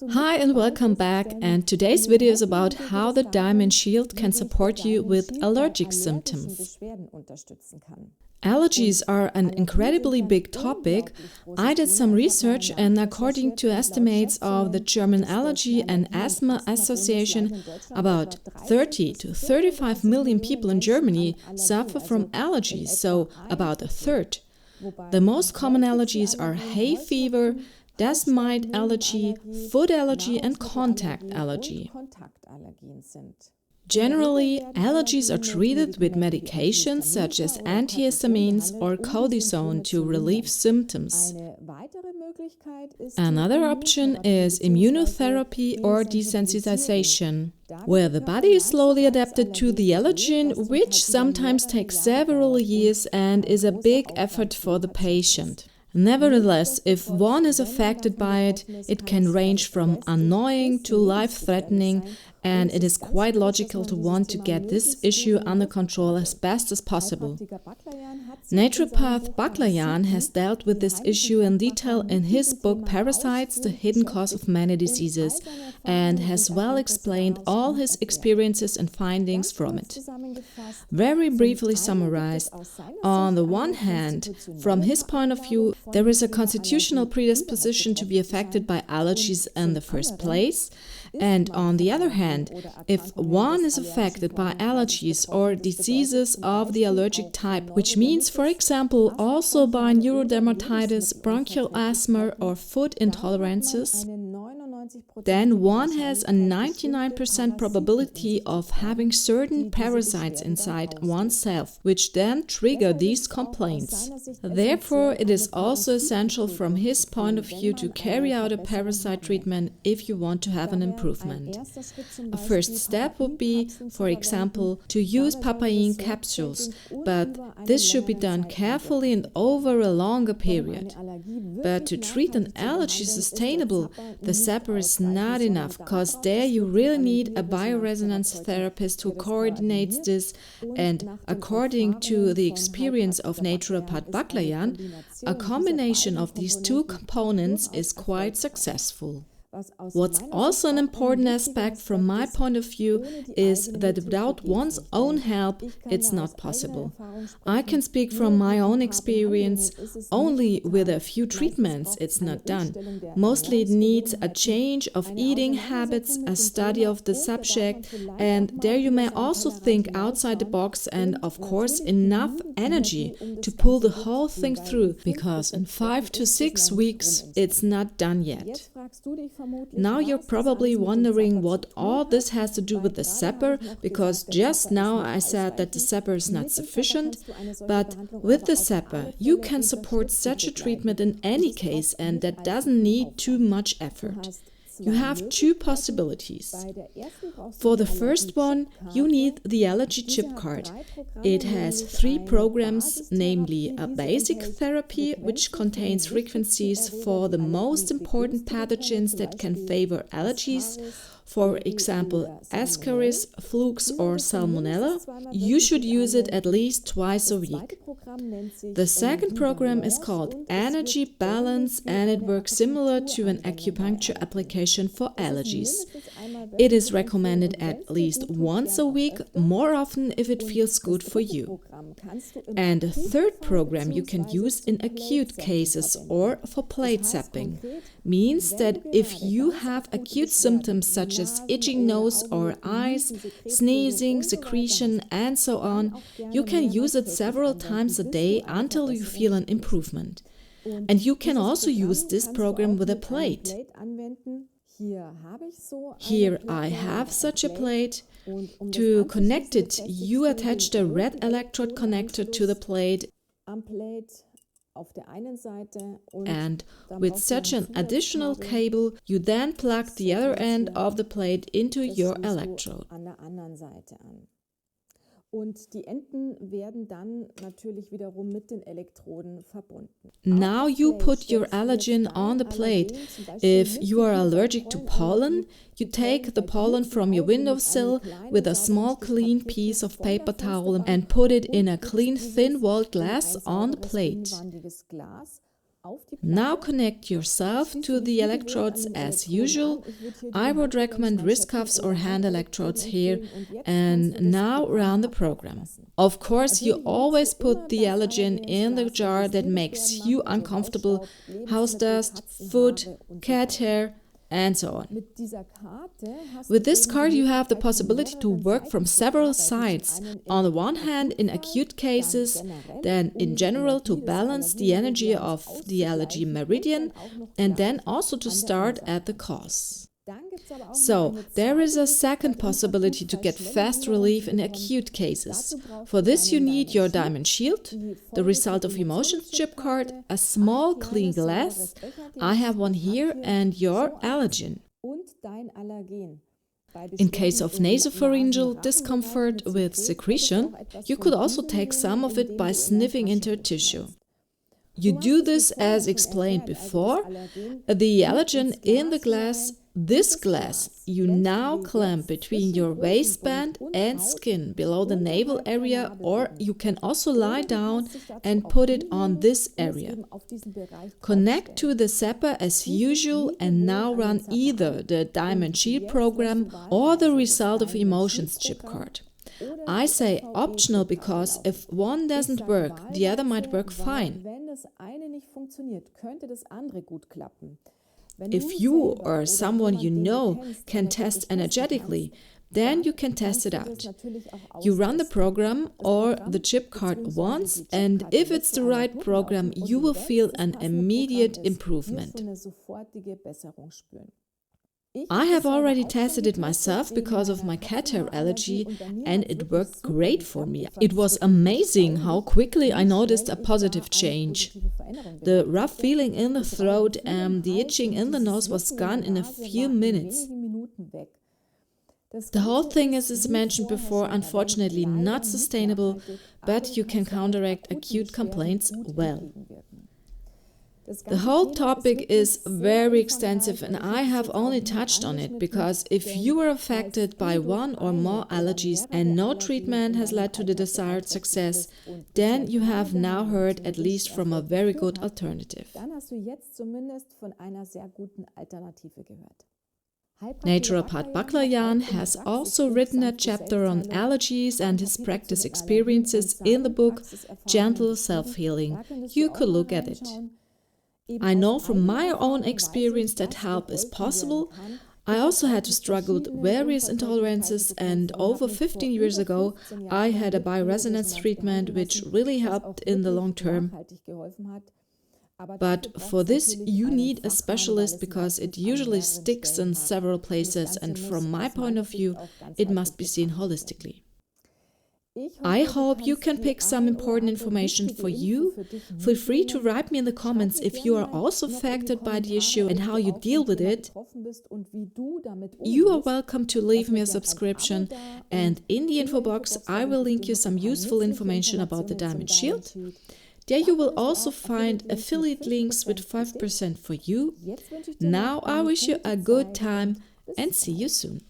Hi and welcome back, and today's video is about how the Diamond Shield can support you with allergic symptoms. Allergies are an incredibly big topic. I did some research, and according to estimates of the German Allergy and Asthma Association, about 30 to 35 million people in Germany suffer from allergies, so about a third. The most common allergies are hay fever, dust mite allergy, food allergy, and contact allergy. Generally, allergies are treated with medications such as antihistamines or cortisone to relieve symptoms. Another option is immunotherapy or desensitization, where the body is slowly adapted to the allergen, which sometimes takes several years and is a big effort for the patient. Nevertheless, if one is affected by it, it can range from annoying to life-threatening, and it is quite logical to want to get this issue under control as best as possible. Naturopath Baklayan has dealt with this issue in detail in his book Parasites, the Hidden Cause of Many Diseases, and has well explained all his experiences and findings from it. Very briefly summarized, on the one hand, from his point of view, there is a constitutional predisposition to be affected by allergies in the first place. And on the other hand, if one is affected by allergies or diseases of the allergic type, which means, for example, also by neurodermatitis, bronchial asthma, or food intolerances, then one has a 99% probability of having certain parasites inside oneself, which then trigger these complaints. Therefore, it is also essential from his point of view to carry out a parasite treatment if you want to have an improvement. A first step would be, for example, to use papain capsules, but this should be done carefully and over a longer period. But to treat an allergy sustainable, the zapper is not enough, because there you really need a bioresonance therapist who coordinates this, and according to the experience of naturopath Baklayan, a combination of these two components is quite successful. What's also an important aspect from my point of view is that without one's own help, it's not possible. I can speak from my own experience. Only with a few treatments it's not done. Mostly it needs a change of eating habits, a study of the subject, and there you may also think outside the box and, of course, enough energy to pull the whole thing through, because in 5 to 6 weeks it's not done yet. Now you're probably wondering what all this has to do with the zapper, because just now I said that the zapper is not sufficient, but with the zapper you can support such a treatment in any case, and that doesn't need too much effort. You have two possibilities. For the first one, you need the allergy chipcard. It has 3 programs, namely a basic therapy, which contains frequencies for the most important pathogens that can favor allergies, for example, Ascaris, flukes, or Salmonella. You should use it at least twice a week. The second program is called Energy Balance, and it works similar to an acupuncture application for allergies. It is recommended at least once a week, more often if it feels good for you. And a third program you can use in acute cases or for plate zapping. Means that if you have acute symptoms such as itching nose or eyes, sneezing, secretion, and so on, you can use it several times a day until you feel an improvement. And you can also use this program with a plate. Here I have such a plate. To connect it, you attach the red electrode connector to the plate, and with such an additional cable, you then plug the other end of the plate into your electrode. Now you put your allergen on the plate. If you are allergic to pollen, you take the pollen from your windowsill with a small clean piece of paper towel and put it in a clean thin-walled glass on the plate. Now connect yourself to the electrodes as usual. I would recommend wrist cuffs or hand electrodes here, and now run the program. Of course, you always put the allergen in the jar that makes you uncomfortable: house dust, food, cat hair, and so on. With this card, you have the possibility to work from several sides. On the one hand, in acute cases, then in general to balance the energy of the allergy meridian, and then also to start at the cause. So, there is a second possibility to get fast relief in acute cases. For this you need your Diamond Shield, the Result of Emotions chipcard, a small clean glass, I have one here, and your allergen. In case of nasopharyngeal discomfort with secretion, you could also take some of it by sniffing into a tissue. You do this as explained before. The allergen in the glass, this glass, you now clamp between your waistband and skin below the navel area, or you can also lie down and put it on this area. Connect to the zapper as usual and now run either the Diamond Shield program or the Result of Emotions chipcard. I say optional because if one doesn't work, the other might work fine. If you or someone you know can test energetically, then you can test it out. You run the program or the chipcard once, and if it's the right program, you will feel an immediate improvement. I have already tested it myself because of my cat hair allergy, and it worked great for me. It was amazing how quickly I noticed a positive change. The rough feeling in the throat and the itching in the nose was gone in a few minutes. The whole thing is, as mentioned before, unfortunately not sustainable, but you can counteract acute complaints well. The whole topic is very extensive, and I have only touched on it because if you are affected by one or more allergies and no treatment has led to the desired success, then you have now heard at least from a very good alternative. Naturopath Baklayan has also written a chapter on allergies and his practice experiences in the book Gentle Self-Healing. You could look at it. I know from my own experience that help is possible. I also had to struggle with various intolerances, and over 15 years ago I had a bioresonance treatment which really helped in the long term. But for this you need a specialist because it usually sticks in several places, and from my point of view it must be seen holistically. I hope you can pick some important information for you. Feel free to write me in the comments if you are also affected by the issue and how you deal with it. You are welcome to leave me a subscription, and in the info box I will link you some useful information about the Diamond Shield. There you will also find affiliate links with 5% for you. Now I wish you a good time and see you soon.